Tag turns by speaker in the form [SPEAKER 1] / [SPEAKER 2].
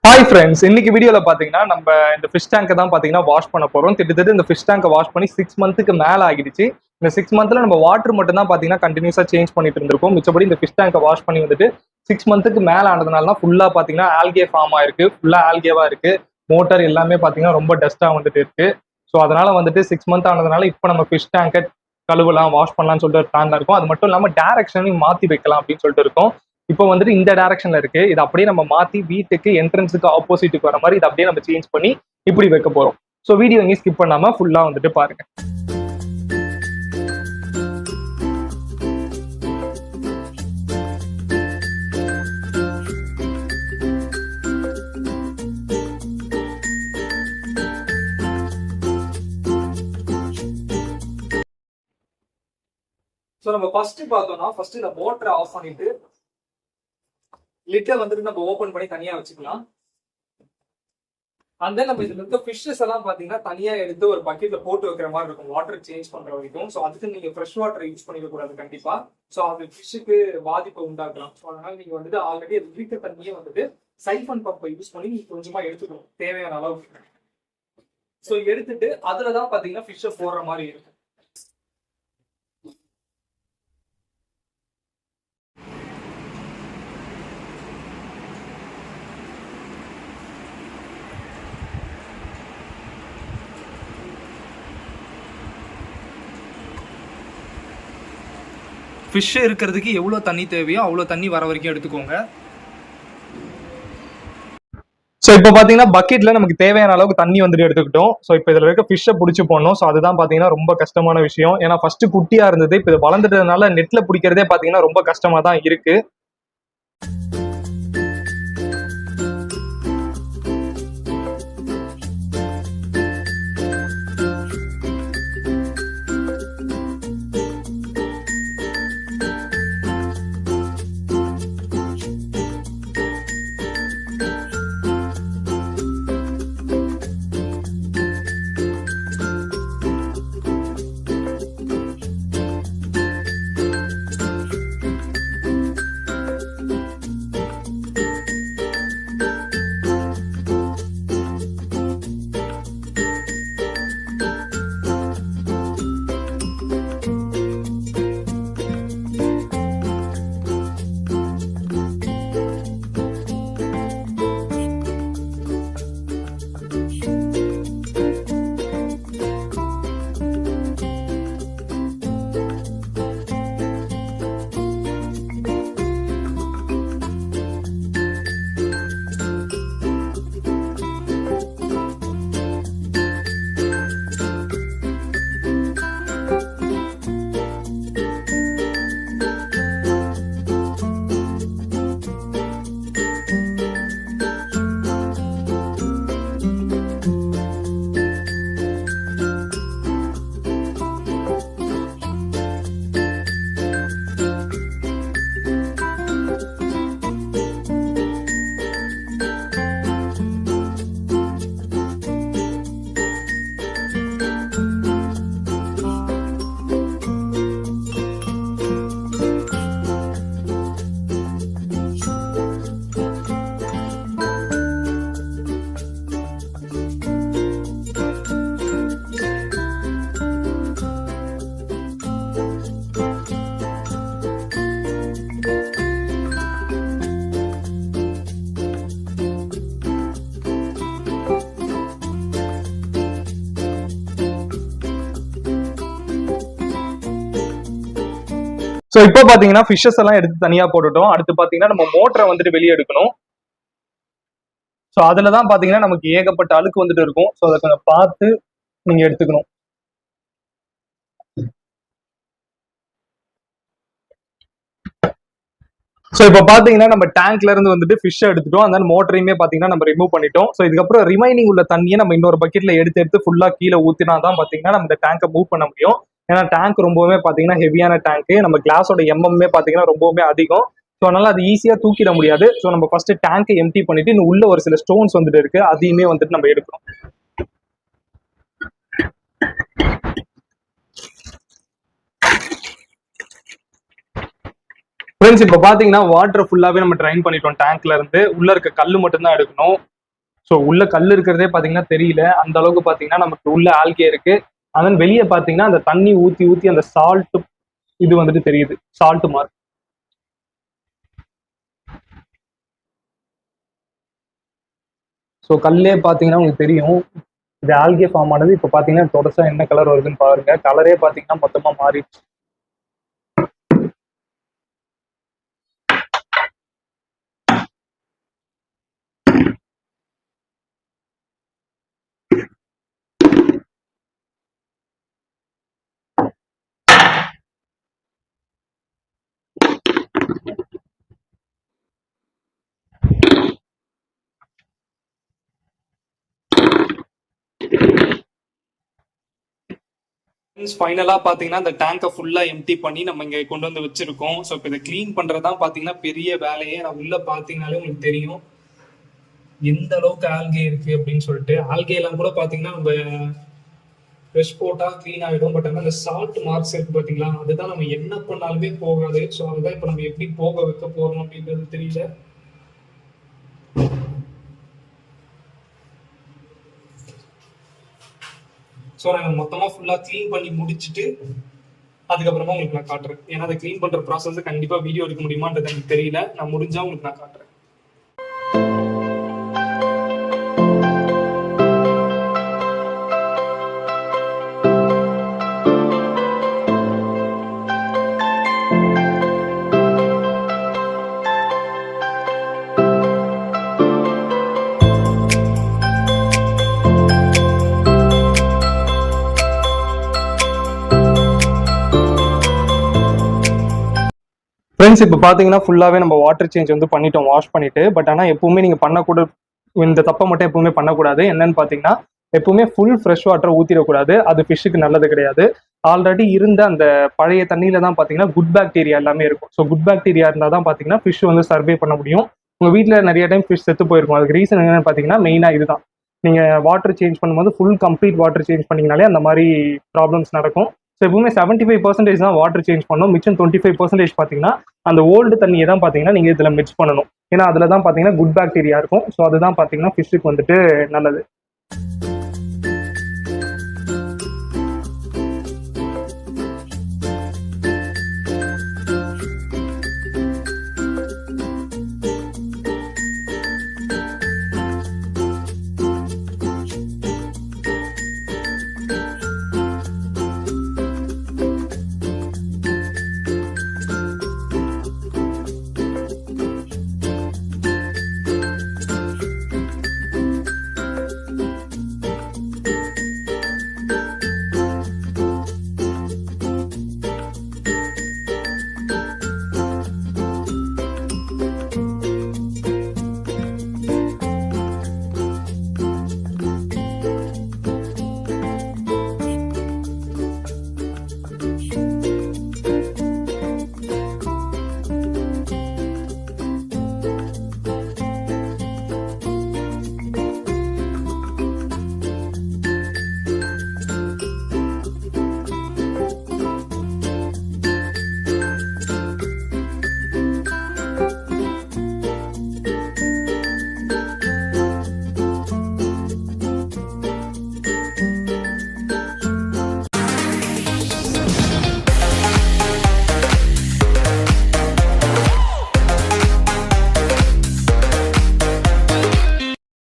[SPEAKER 1] Hi friends, இன்னைக்கு வீடியோல பாத்தீங்கன்னா நம்ம இந்த ஃபிஷ் டேங்கை தான் பாத்தீங்கன்னா வாஷ் பண்ண போறோம். கிட்டத்தட்ட இந்த ஃபிஷ் டேங்கை வாஷ் பண்ணி 6 மந்த்துக்கு மேல ஆகிடுச்சு. இந்த 6 மந்த்ல நம்ம வாட்டர் மட்டும் தான் பாத்தீங்கன்னா கண்டினியூஸா சேஞ்ச் பண்ணிட்டு இருந்திருக்கோம். மிச்சபடி இந்த ஃபிஷ் டேங்கை வாஷ் பண்ணி வந்துட்டு 6 மந்த்துக்கு மேல ஆனதுனால தான் ஃபுல்லா பாத்தீங்கன்னா ஆல்கே ஃபார்ம் ஆயிருக்கு. ஃபுல்லா ஆல்கேவா இருக்கு. மோட்டர் எல்லாமே பாத்தீங்கன்னா ரொம்ப டஸ்டா வந்துட்டு இருக்கு. ஸோ அதனால வந்துட்டு 6 மந்த் ஆனதுனால இப்போ நம்ம ஃபிஷ் டேங்கை கழுவலாம், வாஷ் பண்ணலாம்னு சொல்லிட்டு ஒரு பிளான்ல இருக்கும். அது மட்டும் இல்லாம டைரக்ஷனையும் மாத்தி வைக்கலாம் அப்படின்னு சொல்லிட்டு இருக்கோம். இப்போ வந்துட்டு இந்த டைரக்ஷன்ல இருக்கு. இது அப்படியே நம்ம மாத்தி வீட்டுக்கு என்ட்ரன்ஸுக்கு ஆப்போசிட்டுக்கு வர மாதிரி இதை அப்படியே நம்ம சேஞ்ச் பண்ணி இப்படி வைக்க போறோம். ஸோ வீடியோ எங்கேயும் ஸ்கிப் பண்ணாம ஃபுல்லா வந்துட்டு பாருங்க. ஸோ நம்ம ஃபர்ஸ்ட் பார்த்தோம்னா ஃபர்ஸ்ட் இந்த மோட்டரை ஆஃப் பண்ணிட்டு லிட்டை வந்துட்டு நம்ம ஓபன் பண்ணி தனியா வச்சுக்கலாம். அந்த நம்ம இதுல இருக்க ஃபிஷ்ஷஸ் எல்லாம் பாத்தீங்கன்னா தனியா எடுத்து ஒரு பக்கெட்ல போட்டு வைக்கிற மாதிரி இருக்கும், வாட்டர் சேஞ்ச் பண்ற வரைக்கும். ஸோ அதுக்கு நீங்க ஃப்ரெஷ் வாட்டர் யூஸ் பண்ணிக்க கூடாது கண்டிப்பா. ஸோ அது ஃபிஷ்ஷுக்கு பாதிப்பை உண்டாக்கலாம். ஸோ அதனால நீங்க வந்துட்டு ஆல்ரெடி இருக்க தண்ணியே வந்துட்டு சைஃபன் பம்பை யூஸ் பண்ணி நீங்க கொஞ்சமா எடுத்துக்கணும் தேவையான அளவுக்கு. ஸோ எடுத்துட்டு அதுலதான் பாத்தீங்கன்னா ஃபிஷ்ஷை போடுற மாதிரி இருக்கும். ஃபிஷ் இருக்கிறதுக்கு எவ்வளோ தண்ணி தேவையோ அவ்வளோ தண்ணி வர வரைக்கும் எடுத்துக்கோங்க. ஸோ இப்போ பார்த்தீங்கன்னா பக்கெட்ல நமக்கு தேவையான அளவுக்கு தண்ணி வந்துட்டு எடுத்துக்கிட்டோம். ஸோ இப்போ இதில் இருக்க ஃபிஷ்ஷை பிடிச்சி போடணும். ஸோ அதுதான் பார்த்தீங்கன்னா ரொம்ப கஷ்டமான விஷயம். ஏன்னா ஃபர்ஸ்ட் குட்டியா இருந்தது, இப்போ இது வளர்ந்துட்டதுனால நெட்ல பிடிக்கிறதே பார்த்தீங்கன்னா ரொம்ப கஷ்டமா தான் இருக்கு. ஸோ இப்போ பார்த்தீங்கன்னா ஃபிஷ்ஷஸ் எல்லாம் எடுத்து தனியாக போட்டுட்டோம். அடுத்து பார்த்தீங்கன்னா நம்ம மோட்டரை வந்துட்டு வெளியே எடுக்கணும். ஸோ அதில் தான் பார்த்தீங்கன்னா நமக்கு ஏகப்பட்ட அழுக்கு வந்துட்டு இருக்கும். ஸோ அதை கொஞ்சம் பார்த்து நீங்கள் எடுத்துக்கணும். ஸோ இப்போ பார்த்தீங்கன்னா நம்ம டேங்க்ல இருந்து வந்துட்டு ஃபிஷ்ஷை எடுத்துட்டோம். அந்த மோட்டரையுமே பார்த்தீங்கன்னா நம்ம ரிமூவ் பண்ணிட்டோம். ஸோ இதுக்கப்புறம் ரிமைனிங் உள்ள தண்ணியை நம்ம இன்னொரு பக்கெட்ல எடுத்து ஃபுல்லாக கீழே ஊற்றினா தான் பார்த்தீங்கன்னா நம்ம இந்த டேங்கை மூவ் பண்ண முடியும். ஏன்னா டேங்க் ரொம்பவுமே பார்த்தீங்கன்னா ஹெவியான டேங்க். நம்ம கிளாஸோட எம்எம்மே பார்த்தீங்கன்னா ரொம்பவுமே அதிகம். ஸோ அதனால அது ஈஸியாக தூக்கிட முடியாது. ஸோ நம்ம ஃபர்ஸ்ட் டேங்கை எம்டி பண்ணிட்டு இன்னும் உள்ள ஒரு சில ஸ்டோன்ஸ் வந்துட்டு இருக்கு, அதையுமே வந்துட்டு நம்ம எடுக்கணும். ஃப்ரெண்ட்ஸ், இப்போ பாத்தீங்கன்னா வாட்டர் ஃபுல்லாவே நம்ம ட்ரைன் பண்ணிட்டோம். டேங்க்ல இருந்து உள்ள இருக்க கல்லு மட்டும் தான் எடுக்கணும். ஸோ உள்ள கல் இருக்கிறதே பார்த்தீங்கன்னா தெரியல, அந்த அளவுக்கு பார்த்தீங்கன்னா நமக்கு உள்ள ஆல்கே இருக்கு. அதன் வெளியே பார்த்தீங்கன்னா அந்த தண்ணி ஊற்றி ஊற்றி அந்த சால்ட் இது வந்துட்டு தெரியுது, சால்ட் மார்க். ஸோ கல்லே பார்த்தீங்கன்னா உங்களுக்கு தெரியும், இது ஆல்கே ஃபார்ம் ஆனது. இப்போ பார்த்தீங்கன்னா தொடர்ச்சா என்ன கலர் வருதுன்னு பாருங்க, கலரே பார்த்தீங்கன்னா மொத்தமாக மாறிடுச்சு. ஃபைனலாக பார்த்தீங்கன்னா இந்த டேங்கை ஃபுல்லாக எம்டி பண்ணி நம்ம இங்கே கொண்டு வந்து வச்சிருக்கோம். ஸோ இப்போ இதை க்ளீன் பண்ணுறது தான் பார்த்தீங்கன்னா பெரிய வேலையே. நான் உள்ளே பார்த்தீங்கனாலே உங்களுக்கு தெரியும் எந்த அளவுக்கு ஆல்கே இருக்குது அப்படின்னு சொல்லிட்டு. ஆல்கேலாம் கூட பார்த்தீங்கன்னா நம்ம ஃப்ரெஷ் போட்டால் க்ளீன் ஆகிடும். பட் ஆனால் அந்த சால்ட் மார்க்ஸ் இருக்குது பார்த்தீங்களா, அதுதான் நம்ம என்ன பண்ணாலுமே போகாது. ஸோ அதுதான் இப்போ நம்ம எப்படி போக வைக்க போகிறோம் அப்படின்றது தெரியல. ஸோ நாங்கள் மொத்தமாக ஃபுல்லாக க்ளீன் பண்ணி முடிச்சுட்டு அதுக்கப்புறமா உங்களுக்கு நான் காட்டுறேன். ஏன்னா அதை க்ளீன் பண்ணுற ப்ராசஸ் கண்டிப்பாக வீடியோ எடுக்க முடியுமான்றது எனக்கு தெரியல. நான் முடிஞ்சால் உங்களுக்கு நான் காட்டுறேன். ஃப்ரெண்ட்ஸ் இப்போ பார்த்தீங்கன்னா ஃபுல்லாகவே நம்ம வாட்டர் சேஞ்ச் வந்து பண்ணிட்டோம், வாஷ் பண்ணிட்டு. பட் ஆனால் எப்பவுமே நீங்கள் பண்ணக்கூட இந்த தப்பை மட்டும் எப்பவுமே பண்ணக்கூடாது. என்னன்னு பார்த்தீங்கன்னா எப்பவுமே ஃபுல் ஃப்ரெஷ் வாட்டர் ஊற்றிடக்கூடாது, அது ஃபிஷ்ஷுக்கு நல்லது கிடையாது. ஆல்ரெடி இருந்த அந்த பழைய தண்ணியில தான் பார்த்தீங்கன்னா குட் பாக்டீரியா எல்லாமே இருக்கும். ஸோ குட் பாக்டீரியா இருந்தால் தான் பார்த்தீங்கன்னா ஃபிஷ் வந்து சர்வே பண்ண முடியும். உங்கள் வீட்டில் நிறைய டைம் ஃபிஷ் செத்து போயிருக்கும். அதுக்கு ரீசன் என்னன்னு பார்த்தீங்கன்னா மெயினாக இதுதான். நீங்கள் வாட்டர் சேஞ்ச் பண்ணும்போது ஃபுல் கம்ப்ளீட் வாட்டர் சேஞ்ச் பண்ணிங்கனாலே அந்த மாதிரி ப்ராப்ளம்ஸ் நடக்கும். ஸோ எப்பவுமே 75% தான் வாட்டர் சேஞ்ச் பண்ணணும். மிச்சம் 25% பார்த்தீங்கன்னா அந்த ஓல்டு தண்ணியை தான் பார்த்தீங்கன்னா நீங்கள் இதில் மிக்ஸ் பண்ணணும். ஏன்னா அதில் தான் பார்த்தீங்கன்னா குட் பாக்டீரியா இருக்கும். ஸோ அதுதான் பார்த்தீங்கன்னா ஃபிஷ்ஷுக்கு வந்துட்டு நல்லது.